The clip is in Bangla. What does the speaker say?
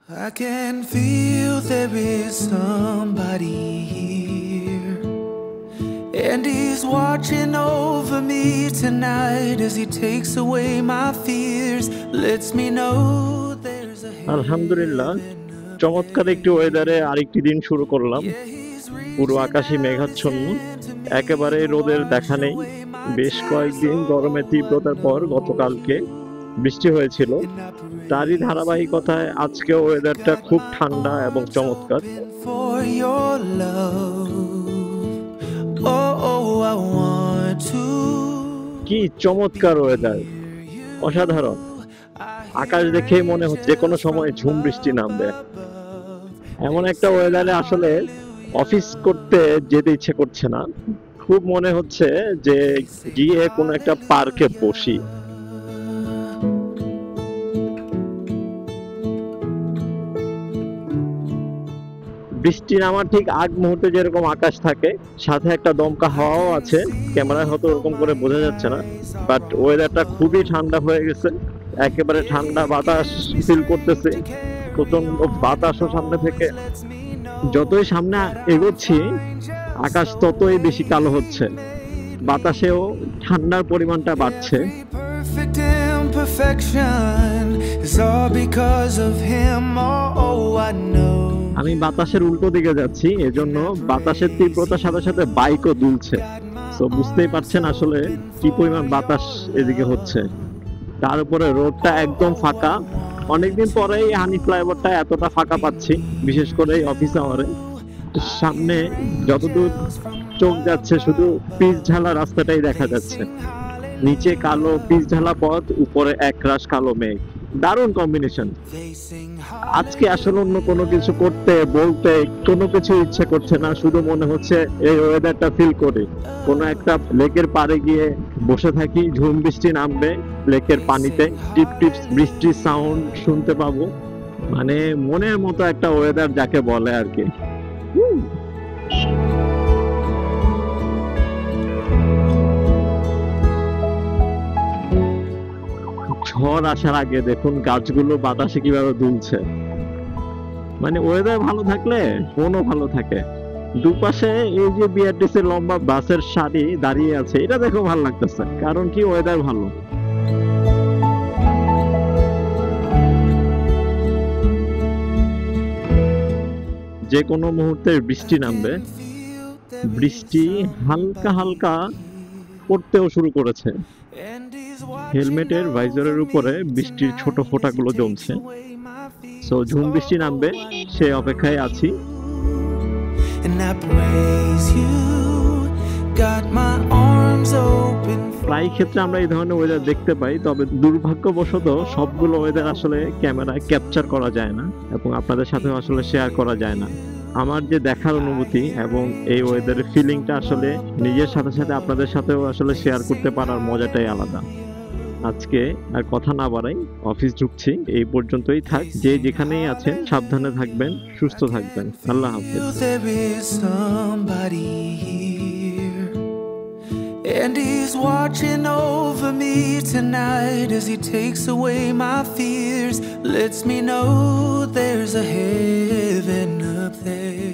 I can feel there is somebody here, and he's watching over me tonight as he takes away my fears, lets me know there's a আলহামদুলিল্লাহ চমৎকার একটি ওয়েদারে আরেকটি দিন শুরু করলাম। পুরো আকাশে মেঘাচ্ছন্ন, একেবারে রোদের দেখা নেই। বেশ কয়েকদিন গরমের তীব্রতার পর গতকালকে বৃষ্টি হয়েছিল, তারই ধারাবাহিকতায় আজকেও ওয়েদারটা খুব ঠান্ডা এবং চমৎকার। for your love. Oh, I want to. কি চমৎকার ওয়েদার, অসাধারণ। আকাশ দেখেই মনে হচ্ছে যে কোনো সময় ঝুম বৃষ্টি নামবে। এমন একটা ওয়েদারে আসলে অফিস করতে যেতে ইচ্ছে করছে না, খুব মনে হচ্ছে যে গিয়ে কোনো একটা পার্কে বসি। বৃষ্টি নামার ঠিক আগ মুহূর্তে যেরকম আকাশ থাকে, সাথে একটা দমকা হাওয়াও আছে, ক্যামেরায় হয়তো ওরকম করে বোঝা যাচ্ছে না, বাট ওয়েদারটা খুবই ঠান্ডা হয়ে গেছে। একেবারে ঠান্ডা বাতাস ফিল করতেছি, প্রচন্ড বাতাসও সামনে থেকে। যতই সামনে এগোচ্ছি আকাশ ততই বেশি কালো হচ্ছে, বাতাসেও ঠান্ডার পরিমাণটা বাড়ছে। Perfect imperfection is all because of him. Oh, I know. আমি বাতাসের উল্টো দিকে যাচ্ছি, এজন্য বাতাসের তীব্রতার সাথে সাথে বাইকও দুলছে। তো বুঝতেই পারছেন আসলে কি পরিমাণ বাতাস এদিকে হচ্ছে। তার উপরে রোডটা একদম ফাঁকা। অনেকদিন পরেই হানি ফ্লাইওভারটা এতটা ফাঁকা পাচ্ছি, বিশেষ করে অফিস আওয়ারে। সামনে যতদূর চোখ যাচ্ছে শুধু পিচ ঢালা রাস্তাটাই দেখা যাচ্ছে, নিচে কালো পিচ ঢালা পথ, উপরে একরাশ কালো মেঘ। দারুণ কম্বিনেশন। আজকে আসলে অন্য কোনো কিছু করতে বলতে কোনো কিছু ইচ্ছে করছে না, শুধু মনে হচ্ছে এই ওয়েদারটা ফিল করি, কোনো একটা লেকের পাড়ে গিয়ে বসে থাকি, ঝুম বৃষ্টি নামবে লেকের পানিতে, টিপ টিপ বৃষ্টির সাউন্ড শুনতে পাবো। মানে মনের মতো একটা ওয়েদার যাকে বলে আর কি। ঝড় আসার আগে দেখুন গাছগুলো বাতাসে কিভাবে দুলছে। মানে ওয়েদার ভালো থাকলে মনও ভালো থাকে। দুপাশে এই যে বিআরটিসি লম্বা বাসের সারি দাঁড়িয়ে আছে, এটা দেখো ভালো লাগতেছে, কারণ কি ওয়েদার ভালো। যে কোনো মুহূর্তে বৃষ্টি নামবে। বৃষ্টি হালকা হালকা পড়তেও শুরু করেছে। হেলমেটের ভাইজারের উপরে বৃষ্টির ছোট ফোঁটাগুলো জমছে। সো ঝুম বৃষ্টি নামবে সে অপেক্ষায় আছি। প্রায় ক্ষেত্রে আমরা এই ধরনের ওয়েদার দেখতে পাই, তবে দুর্ভাগ্যবশত সবগুলো ওয়েদার আসলে ক্যামেরায় ক্যাপচার করা যায় না এবং আপনাদের সাথে আসলে শেয়ার করা যায় না। আমার যে দেখার অনুভূতি এবং এই ওয়েদারের ফিলিংটা আসলে নিজের সাথে সাথে আপনাদের সাথেও আসলে শেয়ার করতে পারার মজাটাই আলাদা। আজকে আর কথা না বাড়াই, অফিস ঢুকছি। এই পর্যন্তই থাক। যে যেখানেই আছেন সাবধানে থাকবেন, সুস্থ থাকবেন। আল্লাহ হাফেজ। And he's watching over me tonight as he takes away my fears, lets me know there's a heaven up there.